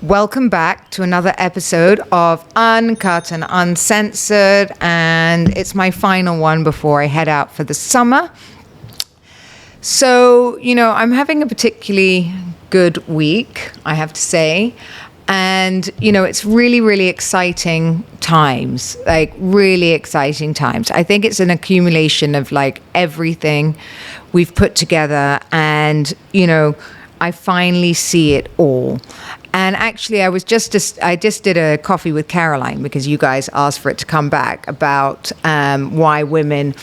Welcome back to another episode of Uncut and Uncensored, and it's my final one before I head out for the summer. So, I'm having a particularly good week, I have to say. And, it's really, really exciting times, really exciting times. I think it's an accumulation of everything we've put together and, I finally see it all. And actually, I just did a coffee with Caroline because you guys asked for it to come back about why women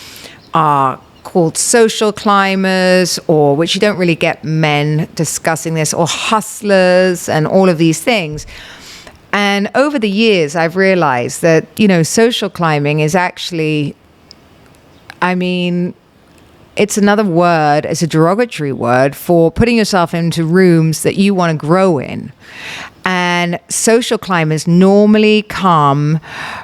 are called social climbers, or which you don't really get men discussing this, or hustlers and all of these things. And over the years, I've realized that, social climbing is actually, it's another word, it's a derogatory word for putting yourself into rooms that you want to grow in. And social climbers normally come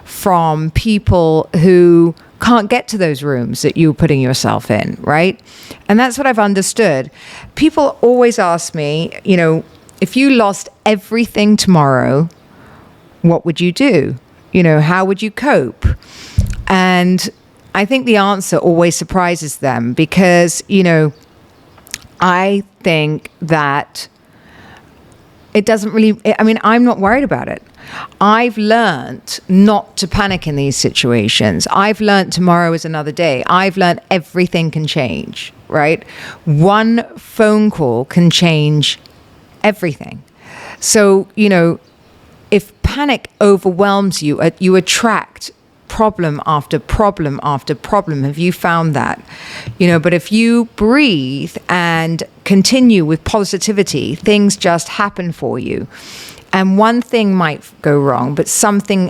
from people who can't get to those rooms that you're putting yourself in, right? And that's what I've understood. People always ask me, if you lost everything tomorrow, what would you do? How would you cope? And I think the answer always surprises them because, I think that it doesn't really, I'm not worried about it. I've learned not to panic in these situations. I've learned tomorrow is another day. I've learned everything can change, right? One phone call can change everything. So, if panic overwhelms you, you attract problem after problem after problem. Have you found that? But if you breathe and continue with positivity, things just happen for you. And one thing might go wrong, but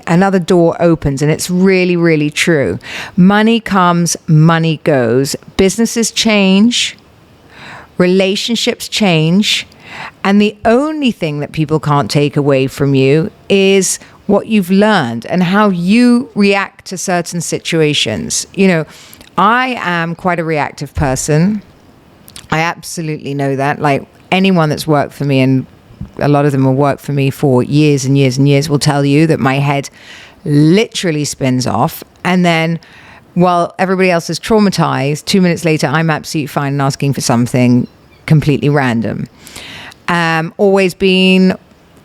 another door opens, and it's really, really true. Money comes, money goes. Businesses change, relationships change, and the only thing that people can't take away from you is what you've learned and how you react to certain situations. I am quite a reactive person. I absolutely know that. Anyone that's worked for me, and a lot of them will work for me for years and years and years, will tell you that my head literally spins off. And then while everybody else is traumatized, 2 minutes later, I'm absolutely fine and asking for something completely random. Always been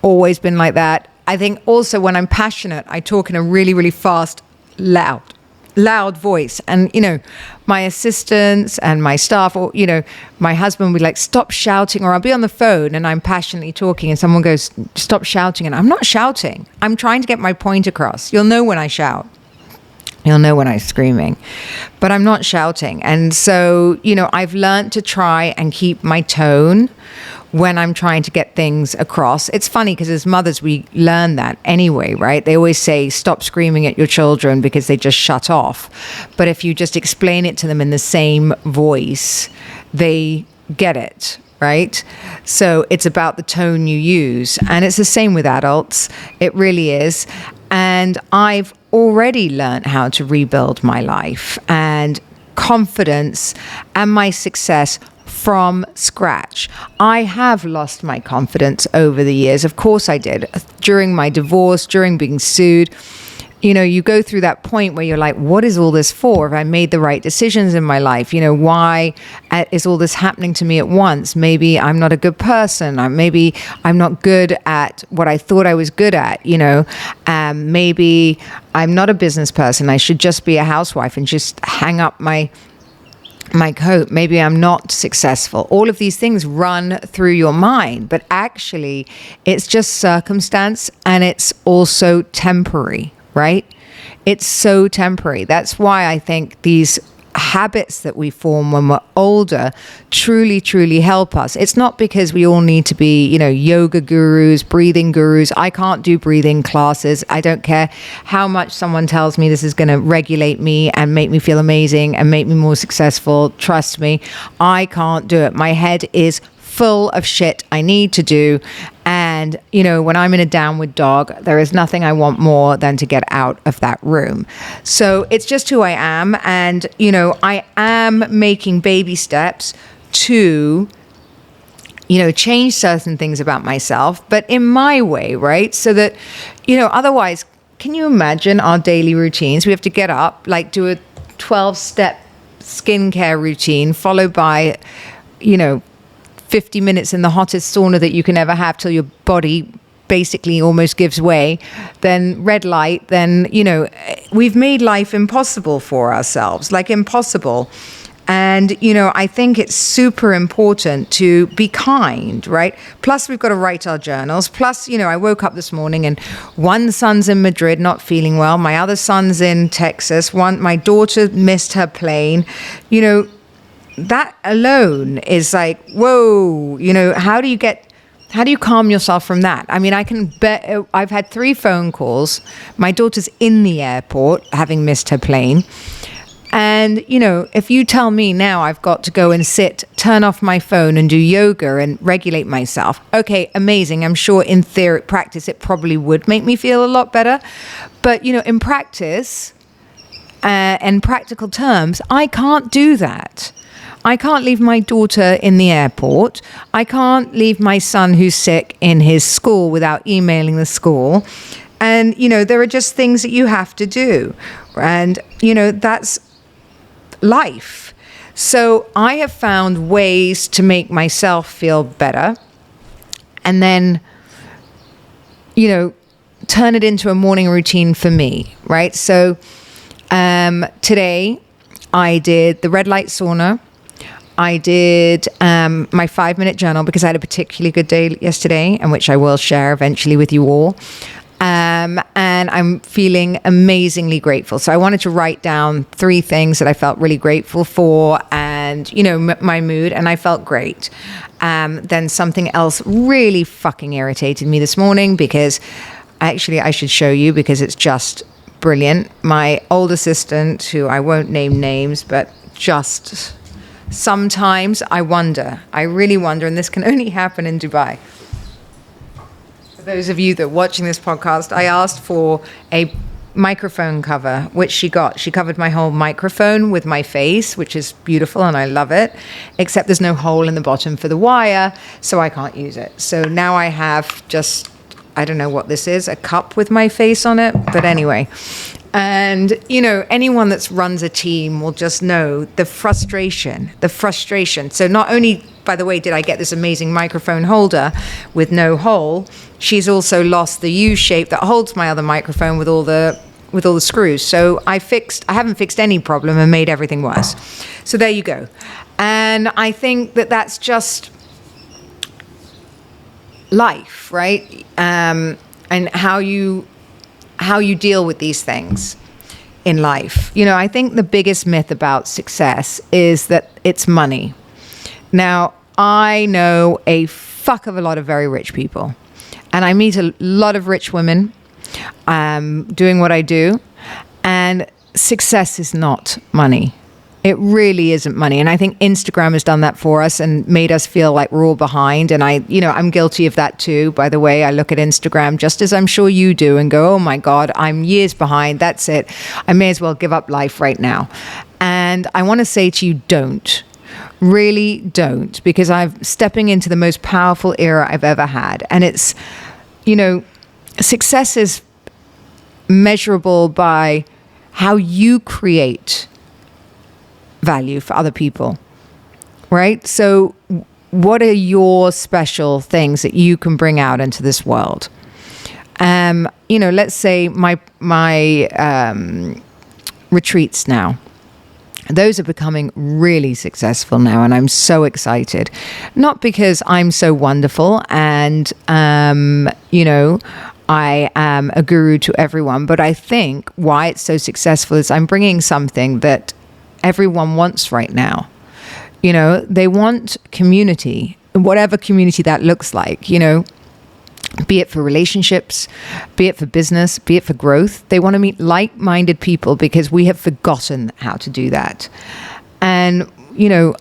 like that. I think also when I'm passionate, I talk in a really, really fast, loud voice. And, my assistants and my staff, or, my husband would stop shouting, or I'll be on the phone and I'm passionately talking and someone goes, stop shouting. And I'm not shouting. I'm trying to get my point across. You'll know when I shout. You'll know when I'm screaming, but I'm not shouting. And so, I've learned to try and keep my tone when I'm trying to get things across. It's funny because as mothers, we learn that anyway, right? They always say, stop screaming at your children because they just shut off. But if you just explain it to them in the same voice, they get it, right? So it's about the tone you use. And it's the same with adults. It really is. And I've already learned how to rebuild my life and confidence and my success from scratch. I have lost my confidence over the years. Of course I did. During my divorce, during being sued, you go through that point where you're like, what is all this for? Have I made the right decisions in my life? Why is all this happening to me at once? Maybe I'm not a good person. Maybe I'm not good at what I thought I was good at. Maybe I'm not a business person. I should just be a housewife and just hang up my coat. Maybe I'm not successful. All of these things run through your mind, but actually it's just circumstance, and it's also temporary, right? It's so temporary. That's why I think these habits that we form when we're older truly, truly help us. It's not because we all need to be, yoga gurus, breathing gurus. I can't do breathing classes. I don't care how much someone tells me this is going to regulate me and make me feel amazing and make me more successful. Trust me, I can't do it. My head is full of shit I need to do. And, when I'm in a downward dog, there is nothing I want more than to get out of that room. So it's just who I am. And, I am making baby steps to change certain things about myself, but in my way, right? So that, otherwise, can you imagine our daily routines? We have to get up, like do a 12-step skincare routine, followed by, 50 minutes in the hottest sauna that you can ever have till your body basically almost gives way, then red light, then, we've made life impossible for ourselves, like impossible. And, I think it's super important to be kind, right? Plus, we've got to write our journals. Plus, I woke up this morning and one son's in Madrid, not feeling well. My other son's in Texas. My daughter missed her plane. That alone is like, whoa, how do you calm yourself from that? I mean, I can bet I've had 3 phone calls. My daughter's in the airport, having missed her plane. And, if you tell me now I've got to go and turn off my phone and do yoga and regulate myself, okay, amazing. I'm sure in practice, it probably would make me feel a lot better. But, in practice, and practical terms, I can't do that. I can't leave my daughter in the airport. I can't leave my son who's sick in his school without emailing the school. And, there are just things that you have to do. And, that's life. So I have found ways to make myself feel better and then, turn it into a morning routine for me, right? So today I did the red light sauna. I did my 5-minute journal because I had a particularly good day yesterday, and which I will share eventually with you all. And I'm feeling amazingly grateful. So I wanted to write down 3 things that I felt really grateful for and, my mood, and I felt great. Then something else really fucking irritated me this morning because actually I should show you because it's just brilliant. My old assistant, who I won't name names, but just sometimes I really wonder, and this can only happen in Dubai. Those of you that are watching this podcast, I asked for a microphone cover, which she got. She covered my whole microphone with my face, which is beautiful and I love it, except there's no hole in the bottom for the wire, so I can't use it. So now I have just, I don't know what this is, a cup with my face on it, but anyway. And, anyone that runs a team will just know the frustration. So not only, by the way, did I get this amazing microphone holder with no hole, she's also lost the U shape that holds my other microphone with all the screws. So I haven't fixed any problem and made everything worse. So there you go. And I think that that's just life, right? And how you deal with these things in life. I think the biggest myth about success is that it's money. Now, I know a fuck of a lot of very rich people, and I meet a lot of rich women doing what I do, and success is not money. It really isn't money. And I think Instagram has done that for us and made us feel like we're all behind. And I'm guilty of that too. By the way, I look at Instagram just as I'm sure you do and go, oh my God, I'm years behind. That's it. I may as well give up life right now. And I want to say to you, don't. Really don't. Because I'm stepping into the most powerful era I've ever had. And it's, success is measurable by how you create value for other people, right? So what are your special things that you can bring out into this world? Let's say my retreats now, those are becoming really successful now, and I'm so excited. Not because I'm so wonderful and I am a guru to everyone, but I think why it's so successful is I'm bringing something that everyone wants right now. They want community, whatever community that looks like, be it for relationships, be it for business, be it for growth. They want to meet like-minded people because we have forgotten how to do that. And,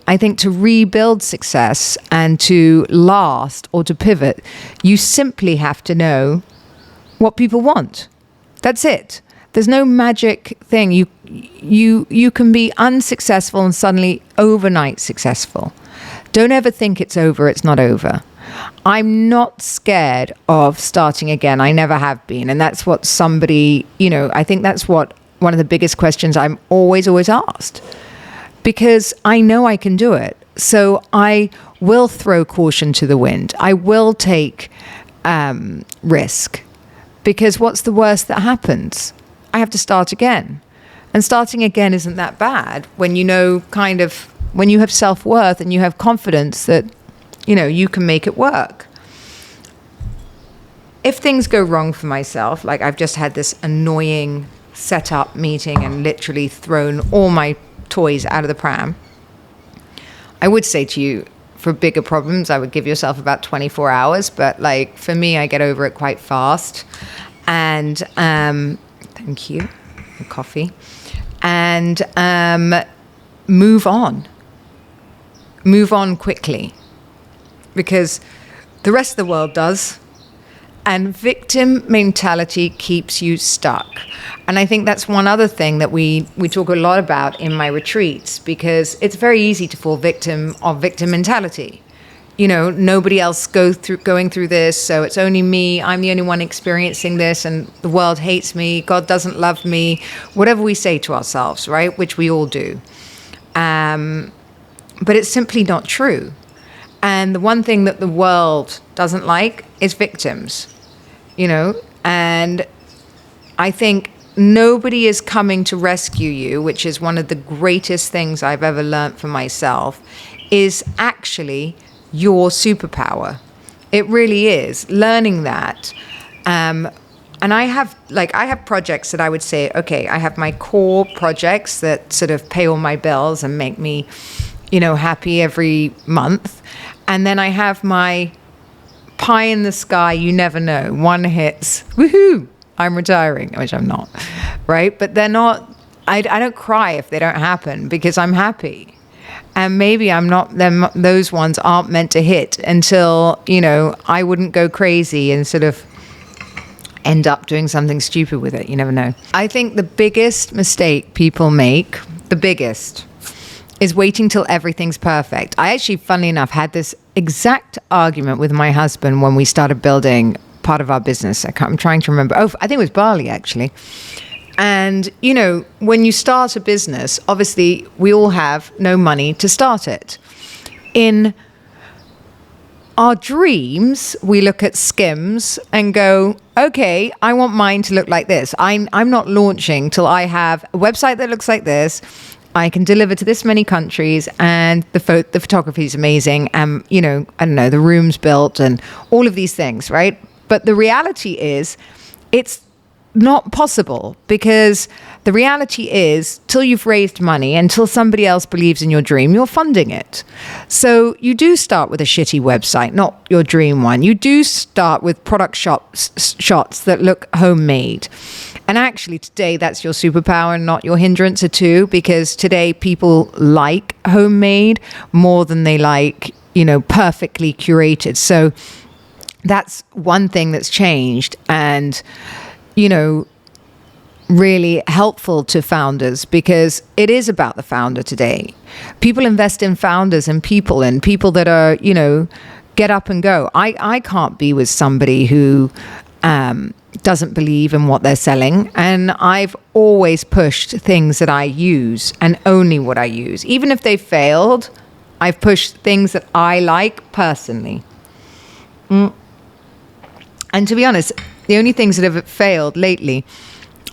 I think to rebuild success and to last or to pivot, you simply have to know what people want. That's it. There's no magic thing. You can be unsuccessful and suddenly overnight successful. Don't ever think it's over. It's not over. I'm not scared of starting again. I never have been. And that's what somebody, I think that's what one of the biggest questions I'm always asked, because I know I can do it. So I will throw caution to the wind. I will take risk, because what's the worst that happens? I have to start again. And starting again isn't that bad when when you have self-worth and you have confidence that, you can make it work. If things go wrong for myself, like I've just had this annoying setup meeting and literally thrown all my toys out of the pram, I would say to you, for bigger problems, I would give yourself about 24 hours. But like for me, I get over it quite fast. And thank you for coffee. And move on. Move on quickly. Because the rest of the world does. And victim mentality keeps you stuck. And I think that's one other thing that we talk a lot about in my retreats, because it's very easy to fall victim of victim mentality. Nobody else going through this, so it's only me. I'm the only one experiencing this, and the world hates me. God doesn't love me. Whatever we say to ourselves, right? Which we all do. But it's simply not true. And the one thing that the world doesn't like is victims, and I think nobody is coming to rescue you, which is one of the greatest things I've ever learned for myself, is actually your superpower. It really is. Learning that. And I have projects that I would say, okay, I have my core projects that sort of pay all my bills and make me, happy every month. And then I have my pie in the sky, you never know. One hits, woohoo, I'm retiring, which I'm not, right? But they're not, I don't cry if they don't happen, because I'm happy. And maybe those ones aren't meant to hit until, I wouldn't go crazy and sort of end up doing something stupid with it. You never know. I think the biggest mistake people make, is waiting till everything's perfect. I actually, funnily enough, had this exact argument with my husband when we started building part of our business. I'm trying to remember. Oh, I think it was Bali, actually. And, when you start a business, obviously we all have no money to start it. In our dreams, we look at Skims and go, okay, I want mine to look like this. I'm not launching till I have a website that looks like this. I can deliver to this many countries, and the photography is amazing. And, I don't know, the room's built and all of these things, right? But the reality is it's not possible, because the reality is, till you've raised money, until somebody else believes in your dream, you're funding it. So you do start with a shitty website, not your dream one. You do start with product shots that look homemade. And actually today that's your superpower and not your hindrance too, because today people like homemade more than they like, perfectly curated. So that's one thing that's changed, and really helpful to founders, because it is about the founder today. People invest in founders and people that are, get up and go. I can't be with somebody who doesn't believe in what they're selling. And I've always pushed things that I use, and only what I use. Even if they failed, I've pushed things that I like personally. And to be honest, the only things that have failed lately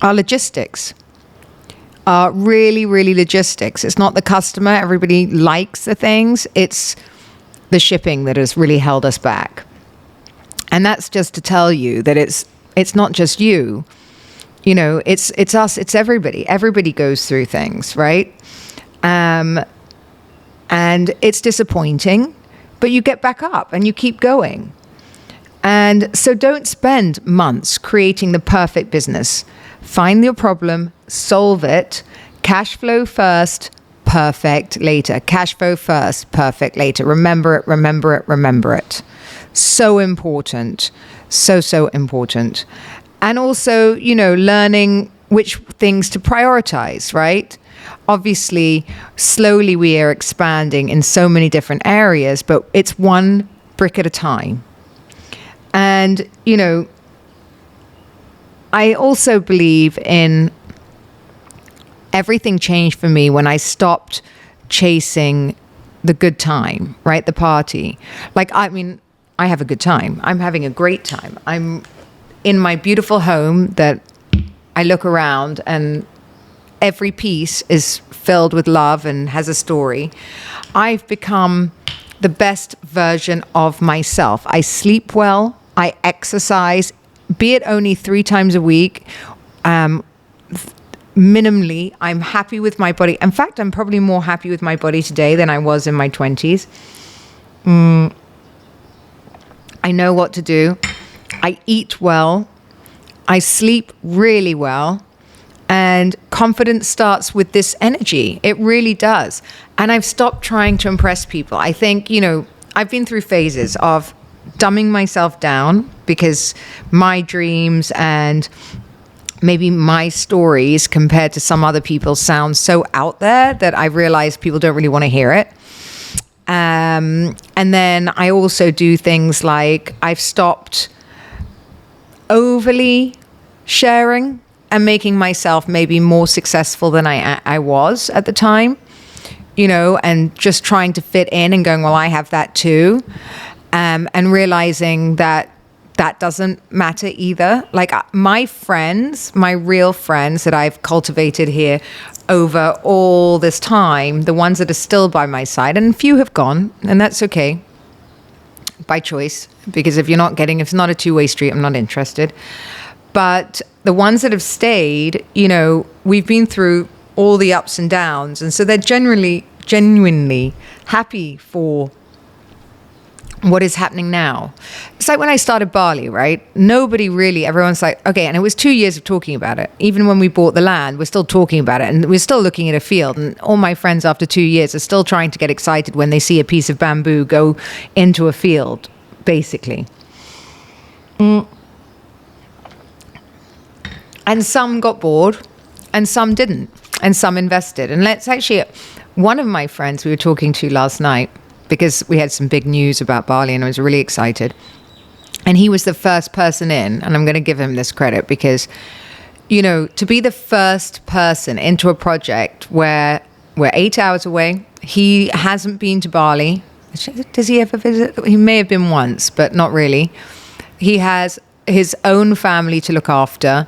are logistics. Really, really logistics. It's not the customer. Everybody likes the things. It's the shipping that has really held us back. And that's just to tell you that it's not just you. It's us. It's everybody. Everybody goes through things, right? And it's disappointing, but you get back up and you keep going. And so don't spend months creating the perfect business. Find your problem, solve it, cash flow first, perfect later. Cash flow first, perfect later. Remember it, remember it, remember it. So important. So important. And also, learning which things to prioritize, right? Obviously, slowly we are expanding in so many different areas, but it's one brick at a time. And, you know, I also believe in everything changed for me when I stopped chasing the good time, right? The party. Like, I mean, I have a good time. I'm having a great time. I'm in my beautiful home that I look around and every piece is filled with love and has a story. I've become the best version of myself. I sleep well. I exercise, be it only 3 times a week. Minimally, I'm happy with my body. In fact, I'm probably more happy with my body today than I was in my 20s. I know what to do. I eat well. I sleep really well. And confidence starts with this energy. It really does. And I've stopped trying to impress people. I think, you know, I've been through phases of dumbing myself down because my dreams and maybe my stories compared to some other people sound so out there that I realize people don't really want to hear it. And then I also do things like I've stopped overly sharing and making myself maybe more successful than I was at the time, you know, and just trying to fit in and going, well, I have that too. And realizing that that doesn't matter either. Like my friends, my real friends that I've cultivated here over all this time, the ones that are still by my side, and few have gone, and that's okay, by choice, because if it's not a two-way street, I'm not interested. But the ones that have stayed, you know, we've been through all the ups and downs, and so they're genuinely happy for what is happening now. It's like when I started Bali, right? Everyone's like, okay, and it was 2 years of talking about it. Even when we bought the land, we're still talking about it, and we're still looking at a field, and all my friends after 2 years are still trying to get excited when they see a piece of bamboo go into a field, basically. And some got bored, and some didn't, and some invested. And one of my friends we were talking to last night, because we had some big news about Bali and I was really excited. And he was the first person in, and I'm going to give him this credit because, you know, to be the first person into a project where we're 8 hours away, he hasn't been to Bali. Does he ever visit? He may have been once, but not really. He has his own family to look after.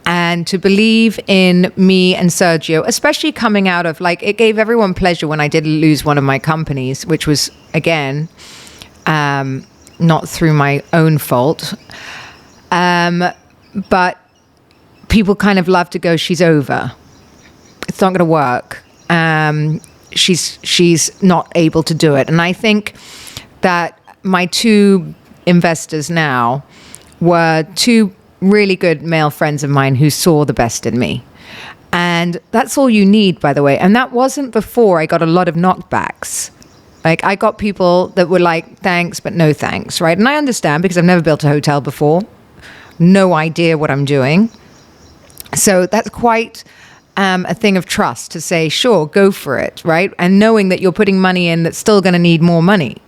And to believe in me and Sergio, especially coming out of, like, it gave everyone pleasure when I did lose one of my companies, which was, again, not through my own fault. But people kind of love to go, she's over. It's not going to work. She's not able to do it. And I think that my 2 investors now were 2 really good male friends of mine who saw the best in me. And that's all you need, by the way. And that wasn't before I got a lot of knockbacks. Like, I got people that were like, thanks, but no thanks, right? And I understand because I've never built a hotel before. No idea what I'm doing. So that's quite a thing of trust to say, sure, go for it, right? And knowing that you're putting money in that's still going to need more money.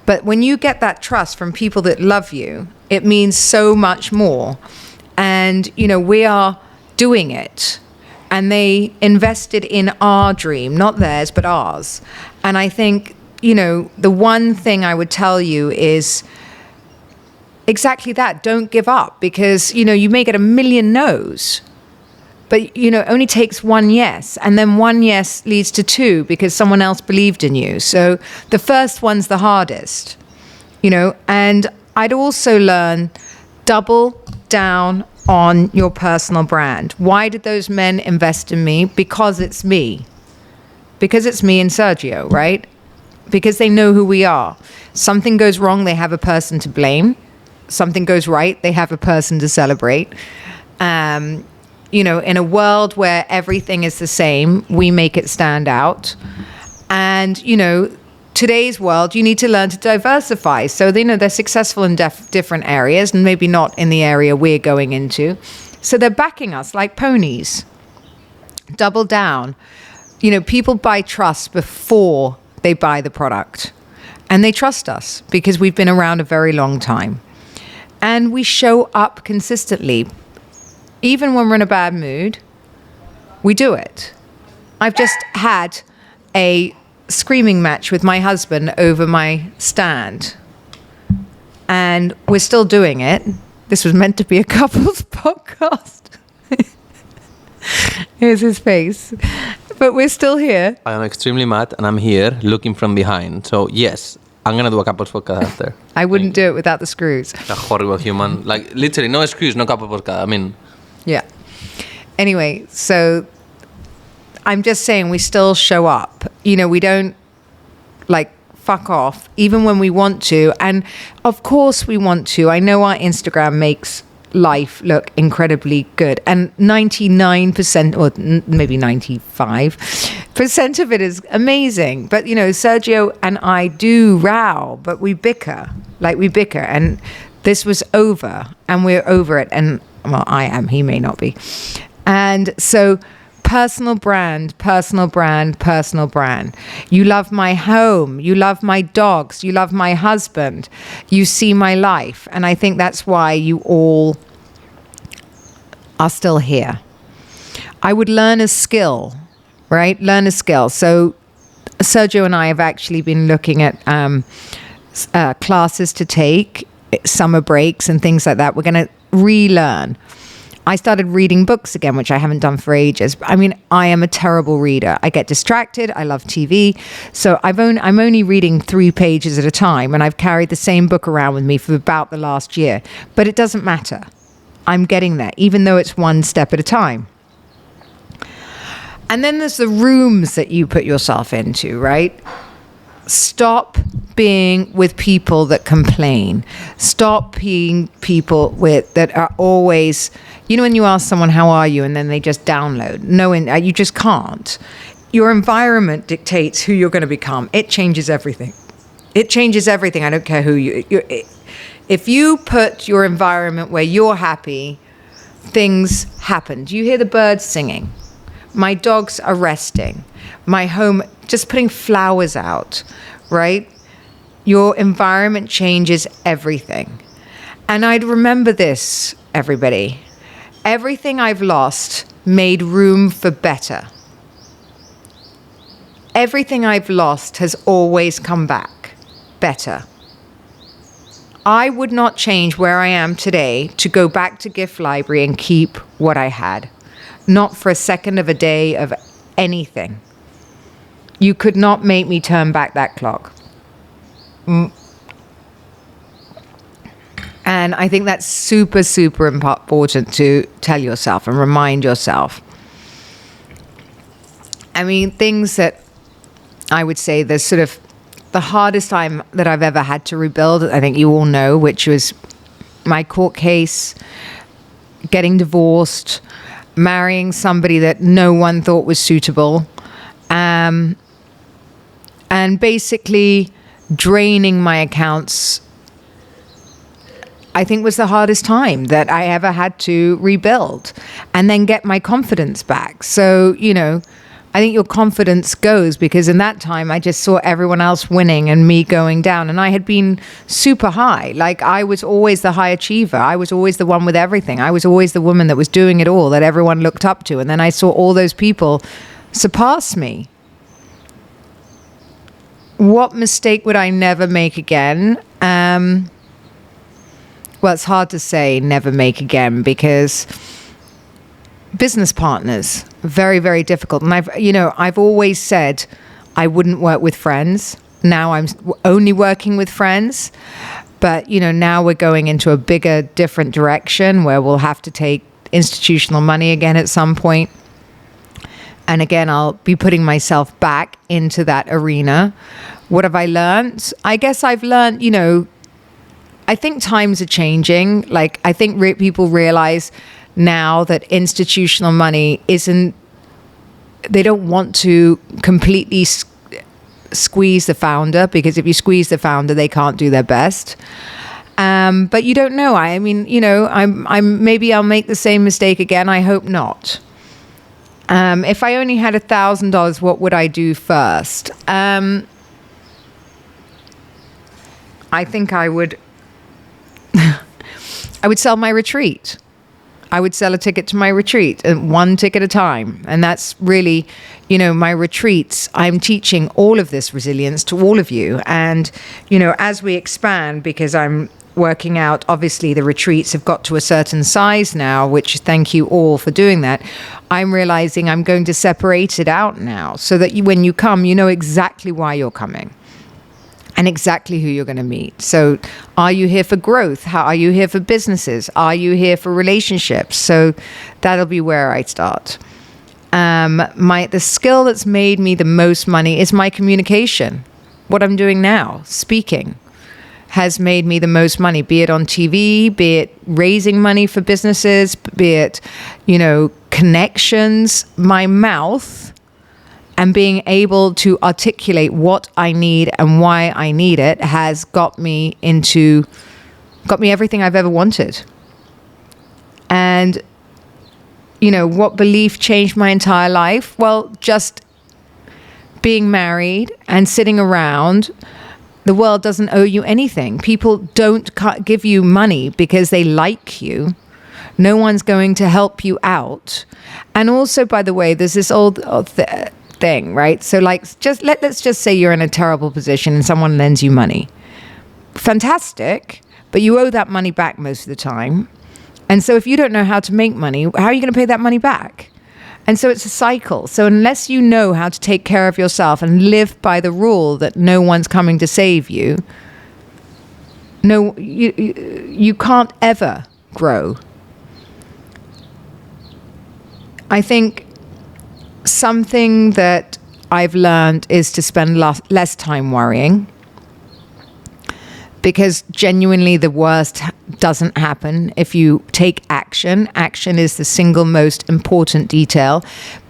But when you get that trust from people that love you, it means so much more. And, you know, we are doing it. And they invested in our dream, not theirs, but ours. And I think, you know, the one thing I would tell you is exactly that. Don't give up because, you know, you may get a million no's. But, you know, it only takes one yes. And then one yes leads to 2 because someone else believed in you. So the first one's the hardest, you know. And I'd also learn double down on your personal brand. Why did those men invest in me? Because it's me. Because it's me and Sergio, right? Because they know who we are. Something goes wrong, they have a person to blame. Something goes right, they have a person to celebrate. You know, in a world where everything is the same, we make it stand out. And, you know, today's world, you need to learn to diversify. So, you know, they're successful in different areas and maybe not in the area we're going into. So they're backing us like ponies. Double down. People buy trust before they buy the product. And they trust us because we've been around a very long time. And we show up consistently. Even when we're in a bad mood, we do it. I've just had a screaming match with my husband over my stand. And we're still doing it. This was meant to be a couples podcast. Here's his face. But we're still here. I am extremely mad and I'm here looking from behind. So yes, I'm going to do a couples podcast after. I wouldn't do it without the screws. A horrible human. Like literally no screws, no couples podcast. I mean. Yeah. Anyway, so I'm just saying we still show up. We don't fuck off even when we want to. And of course we want to. I know our Instagram makes life look incredibly good, and 99% or maybe 95% of it is amazing. But Sergio and I do row, but we bicker, and this was over and we're over it. And well, I am, he may not be. And so personal brand. You love my home. You love my dogs. You love my husband. You see my life. And I think that's why you all are still here. I would learn a skill, right? Learn a skill. So Sergio and I have actually been looking at classes to take, summer breaks and things like that. We're going to relearn. I started reading books again, which I haven't done for ages. I mean, I am a terrible reader. I get distracted. I love TV. So I'm only reading 3 pages at a time, and I've carried the same book around with me for about the last year. But it doesn't matter. I'm getting there, even though it's one step at a time. And then there's the rooms that you put yourself into, right? Stop being with people that complain. Stop being people that are always, when you ask someone, how are you? And then they just download. No, you just can't. Your environment dictates who you're going to become. It changes everything. It changes everything. I don't care who if you put your environment where you're happy, things happen. Do you hear the birds singing? My dogs are resting. My home, just putting flowers out, right? Your environment changes everything. And I'd remember this, everybody. Everything I've lost made room for better. Everything I've lost has always come back better. I would not change where I am today to go back to Gift Library and keep what I had. Not for a second of a day of anything. You could not make me turn back that clock. And I think that's super, super important to tell yourself and remind yourself. I mean, things that I would say there's sort of the hardest time that I've ever had to rebuild, I think you all know, which was my court case, getting divorced, marrying somebody that no one thought was suitable, and basically draining my accounts, I think was the hardest time that I ever had to rebuild and then get my confidence back. So, I think your confidence goes because in that time I just saw everyone else winning and me going down, and I had been super high. Like I was always the high achiever. I was always the one with everything. I was always the woman that was doing it all, that everyone looked up to. And then I saw all those people surpass me. What mistake would I never make again? Well, it's hard to say never make again because business partners, very, very difficult. And I've always said I wouldn't work with friends. Now I'm only working with friends. But, now we're going into a bigger, different direction where we'll have to take institutional money again at some point. And again, I'll be putting myself back into that arena. What have I learned? I guess I've learned, I think times are changing. Like, I think people realize now that institutional money they don't want to completely squeeze the founder, because if you squeeze the founder, they can't do their best. But you don't know. I mean, maybe I'll make the same mistake again. I hope not. If I only had $1,000, what would I do first? I think I would sell my retreat. I would sell a ticket to my retreat, one ticket at a time. And that's really, my retreats. I'm teaching all of this resilience to all of you. And, as we expand, because I'm working out, obviously the retreats have got to a certain size now, which thank you all for doing that. I'm realizing I'm going to separate it out now so that when you come, you know exactly why you're coming. And exactly who you're going to meet. So are you here for growth? How are you here for businesses? Are you here for relationships? So that'll be where I start. The skill that's made me the most money is my communication. What I'm doing now, speaking, has made me the most money, be it on TV, be it raising money for businesses, be it, connections. My mouth and being able to articulate what I need and why I need it has got me everything I've ever wanted. And, what belief changed my entire life? Well, just being married and sitting around. The world doesn't owe you anything. People don't give you money because they like you. No one's going to help you out. And also, by the way, there's this old thing, right? So let's just say you're in a terrible position and someone lends you money. Fantastic, but you owe that money back most of the time. And so if you don't know how to make money, how are you going to pay that money back? And so it's a cycle. So unless you know how to take care of yourself and live by the rule that no one's coming to save you, you can't ever grow. I think something that I've learned is to spend less time worrying, because genuinely the worst doesn't happen if you take action. Action is the single most important detail,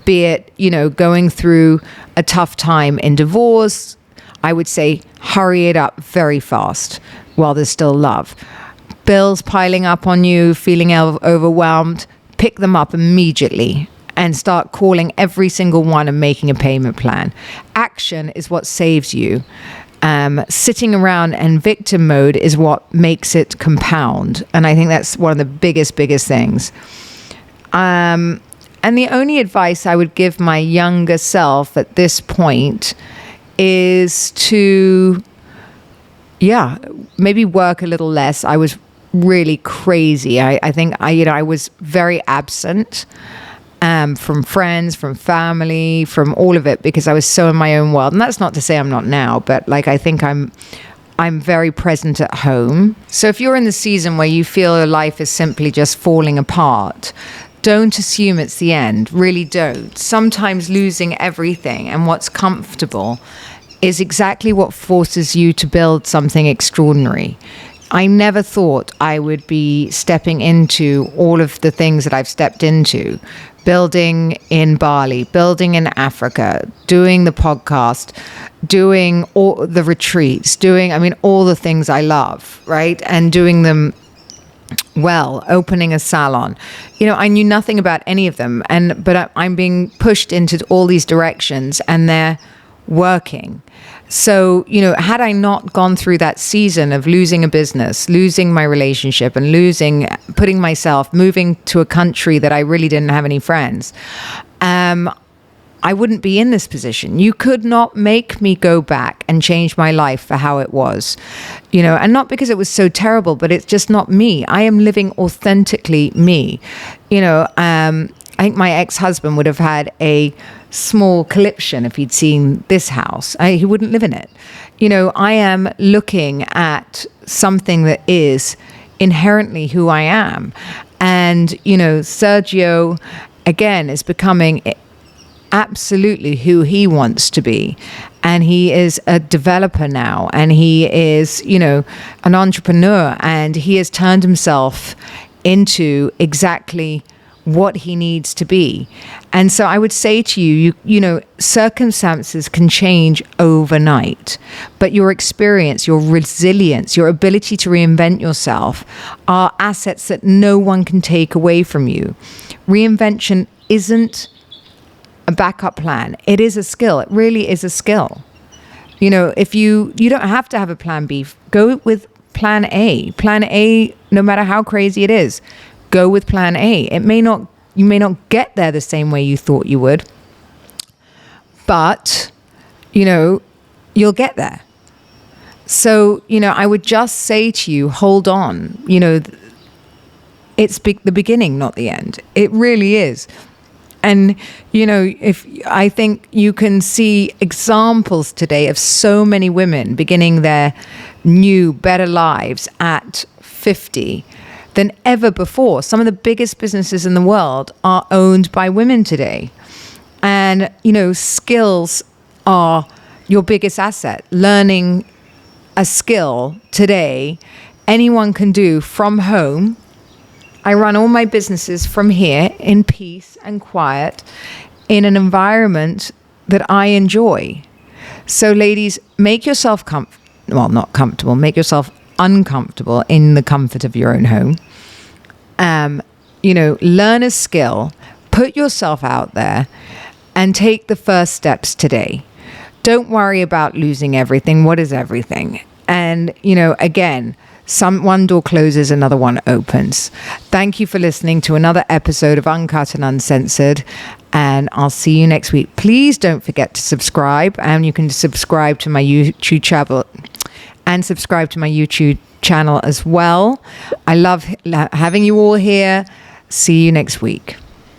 be it, going through a tough time in divorce. I would say hurry it up very fast while there's still love. Bills piling up on you, feeling overwhelmed, pick them up immediately and start calling every single one and making a payment plan. Action is what saves you. Sitting around and victim mode is what makes it compound. And I think that's one of the biggest things. And the only advice I would give my younger self at this point is to, maybe work a little less. I was really crazy. I think I was very absent from friends, from family, from all of it, because I was so in my own world. And that's not to say I'm not now, but I think I'm very present at home. So if you're in the season where you feel your life is simply just falling apart, don't assume it's the end. Really don't. Sometimes losing everything and what's comfortable is exactly what forces you to build something extraordinary. I never thought I would be stepping into all of the things that I've stepped into. Building in Bali, building in Africa, doing the podcast, doing all the retreats, all the things I love, right? And doing them well, opening a salon. I knew nothing about any of them, but I'm being pushed into all these directions and they're working. So, had I not gone through that season of losing a business, losing my relationship and moving to a country that I really didn't have any friends, I wouldn't be in this position. You could not make me go back and change my life for how it was, and not because it was so terrible, but it's just not me. I am living authentically me. I think my ex-husband would have had a small conniption if he'd seen this house. He wouldn't live in it. I am looking at something that is inherently who I am. And, Sergio, again, is becoming absolutely who he wants to be. And he is a developer now. And he is, an entrepreneur. And he has turned himself into exactly what he needs to be. And so I would say to you, circumstances can change overnight, but your experience, your resilience, your ability to reinvent yourself are assets that no one can take away from you. Reinvention isn't a backup plan. It is a skill. It really is a skill. You know, if you don't have to have a plan B. Go with plan A. Plan A, no matter how crazy it is, go with plan A. You may not get there the same way you thought you would, but, you know, you'll get there. So, you know, I would just say to you, hold on. You know, it's the beginning, not the end. It really is. And, you know, I think you can see examples today of so many women beginning their new, better lives at 50 than ever before. Some of the biggest businesses in the world are owned by women today. And, you know, skills are your biggest asset. Learning a skill today, anyone can do from home. I run all my businesses from here in peace and quiet in an environment that I enjoy. So ladies, make yourself not comfortable, make yourself uncomfortable in the comfort of your own home. You know, learn a skill, put yourself out there and take the first steps today. Don't worry about losing everything. What is everything? And, you know, again, one door closes, another one opens. Thank you for listening to another episode of Uncut and Uncensored, and I'll see you next week. Please don't forget to subscribe, and you can subscribe to my YouTube channel and subscribe to my YouTube channel as well. I love having you all here. See you next week.